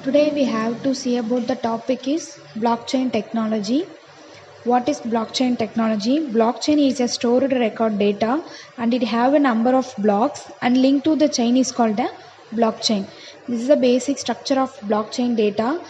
Today we have to see about the topic is blockchain technology. What is blockchain technology? Blockchain is a stored record data and it have a number of blocks and linked to the chain is called a blockchain. This is the basic structure of blockchain data.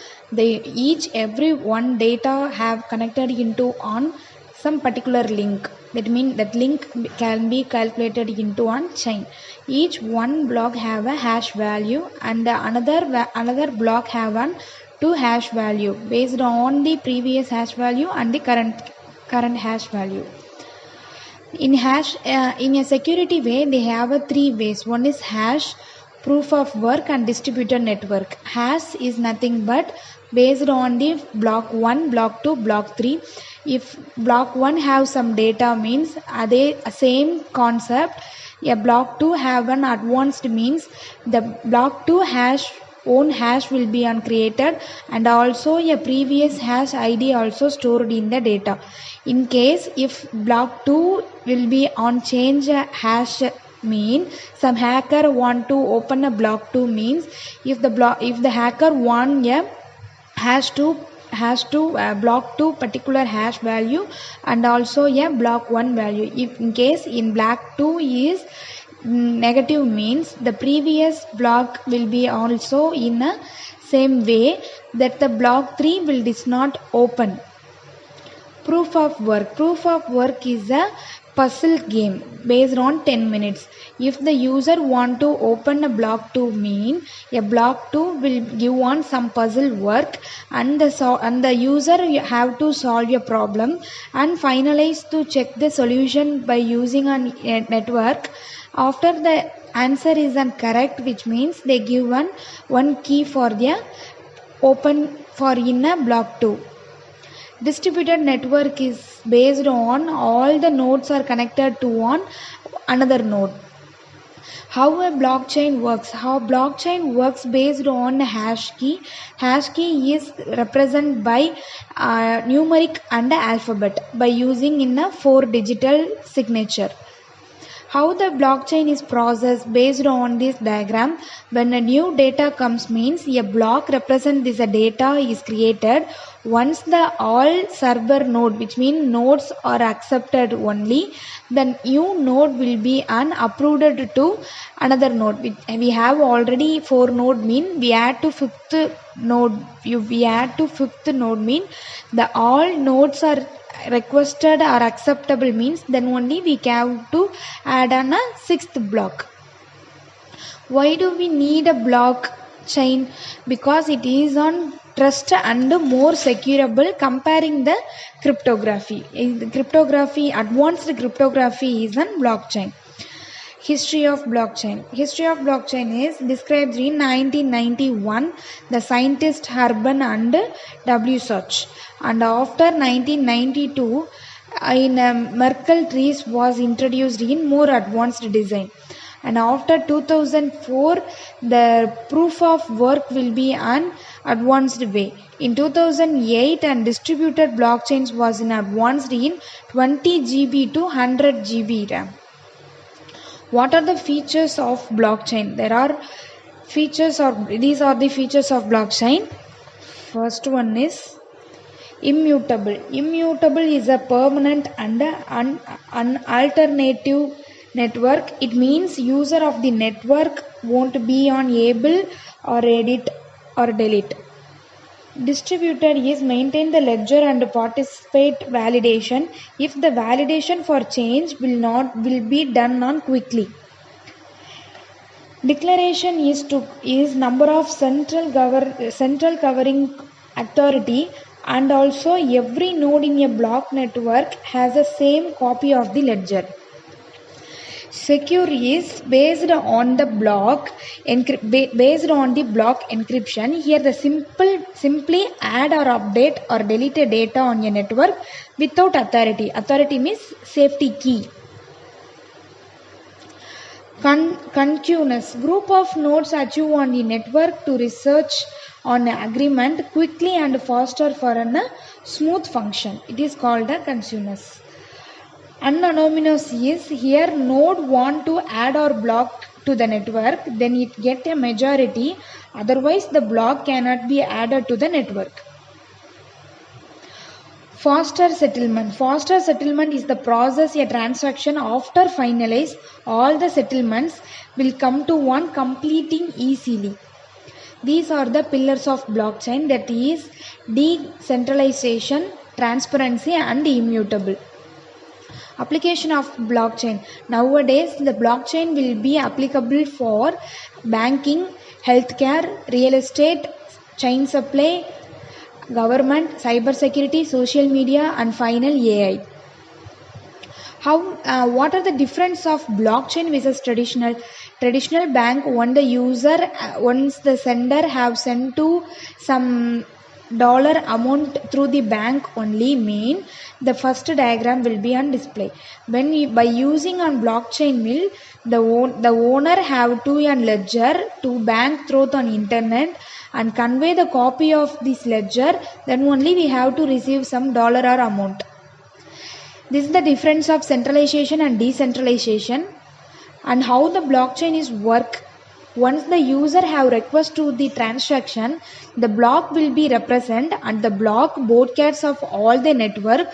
Every one data have connected into on some particular link. That means that link can be calculated into one chain. Each one block have a hash value and another block have one two hash value based on the previous hash value and the current hash value. In a security way, they have a three ways. One is hash, proof of work, and distributed network. Hash is nothing but based on the block 1, block 2, block 3. If block 1 have some data means they same concept. A block 2 have an advanced means the block 2 hash own hash will be uncreated and also a previous hash id also stored in the data. In case if block 2 will be on change hash mean some hacker want to open a block 2 means if the hacker want a hash to block 2 particular hash value and also a block 1 value. If in case in block 2 is negative means the previous block will be also in a same way that the block 3 will not open. Proof of work is a puzzle game based on 10 minutes. If the user want to open a block 2 mean a block 2 will give on some puzzle work and the user have to solve a problem and finalize to check the solution by using a network. After the answer is incorrect, which means they give one key for the open for in a block 2. Distributed network is based on all the nodes are connected to one another node. How a blockchain works? How blockchain works based on hash key. Hash key is represented by numeric and alphabet by using in a 4 digital signature. How the blockchain is processed based on this diagram. When a new data comes means a block represent this data is created. Once the all server node, which means nodes are accepted only, the new node will be approved to another node. We have already 4 node mean we add to fifth node. We add to fifth node mean the all nodes are requested or acceptable means then only we have to add on a sixth block. Why do we need a blockchain? Because it is on trust and more securable comparing the cryptography. Advanced cryptography is on blockchain. History of blockchain. History of blockchain is described in 1991. The scientist Urban and W. Such. And after 1992, Merkle trees was introduced in more advanced design. And after 2004, the proof of work will be an advanced way. In 2008, and distributed blockchains was in advanced in 20 GB to 100 GB RAM. What are the features of blockchain? These are the features of blockchain. First one is immutable. Immutable is a permanent and an alternative network. It means user of the network won't be unable or edit or delete. Distributed is maintain the ledger and participate validation if the validation for change will be done on quickly. Declaration is number of central covering authority and also every node in a block network has the same copy of the ledger. Secure is based on the block encryption. Here the simply add or update or delete a data on a network without authority. Authority means safety key. Concurrence. Group of nodes achieve on the network to research on an agreement quickly and faster for a smooth function. It is called a concurrence. Anonymous is here node want to add or block to the network, then it get a majority Otherwise, the block cannot be added to the network. Faster settlement. Faster settlement is the process a transaction after finalize all the settlements will come to one completing easily. These are the pillars of blockchain, that is decentralization, transparency and immutable. Application of blockchain. Nowadays, the blockchain will be applicable for banking, healthcare, real estate, chain supply, government, cybersecurity, social media, and final AI. What are the difference of blockchain versus traditional? Traditional bank, once the sender have sent to some dollar amount through the bank only, mean the first diagram will be on display. By using on blockchain mill, the owner have to an ledger to bank through on internet and convey the copy of this ledger, then only we have to receive some dollar or amount. This is the difference of centralization and decentralization, and how the blockchain is work. Once the user have request to the transaction, the block will be represent and the block broadcasts of all the network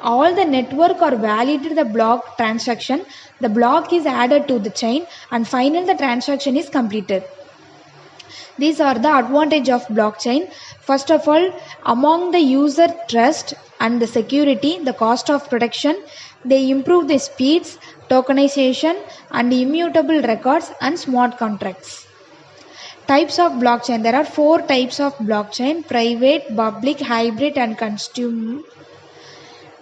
are validated the block transaction. The block is added to the chain and finally the transaction is completed. These are the advantage of blockchain. First of all, among the user trust and the security, the cost of protection, they improve the speeds, tokenization and immutable records and smart contracts. Types of blockchain. There are 4 types of blockchain: private, public, hybrid and consumer.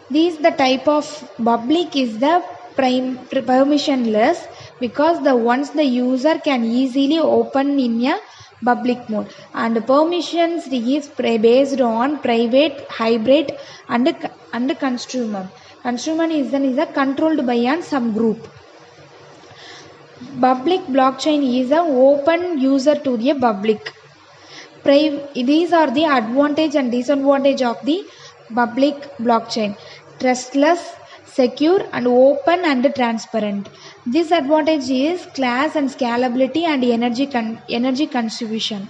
These the type of public is the permissionless, because once the user can easily open in a public mode, and permissions is based on private, hybrid and consumer. Consumer is controlled by some group. Public blockchain is an open user to the public. These are the advantage and disadvantage of the public blockchain: trustless, secure and open and transparent. Disadvantage is class and scalability and energy consumption.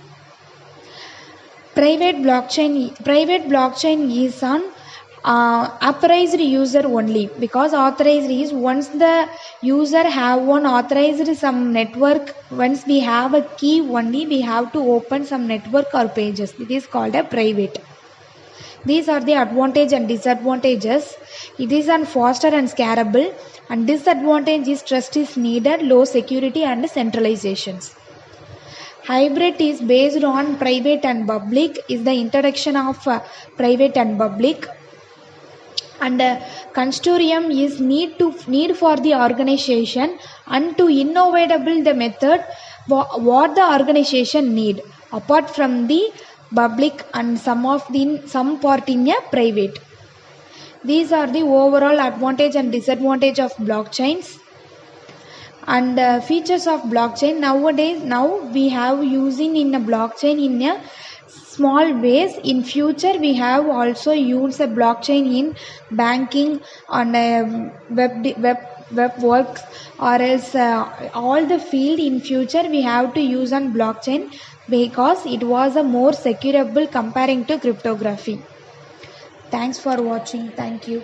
Private blockchain is on authorized user only, because authorized is once the user have one authorized some network, once we have a key only we have to open some network or pages. It is called a private. These are the advantage and disadvantages. It is on faster and scalable, and disadvantage is trust is needed, low security and centralizations. Hybrid is based on private and public, is the introduction of private and public, and consortium is need for the organization and to innovatable the method what the organization need apart from the public and some part in a private. These are the overall advantage and disadvantage of blockchains. And features of blockchain. Now we have using in a blockchain in a small ways. In future we have also used a blockchain in banking, on web works, or else all the field in future we have to use on blockchain, because it was a more securable comparing to cryptography. Thanks for watching. Thank you.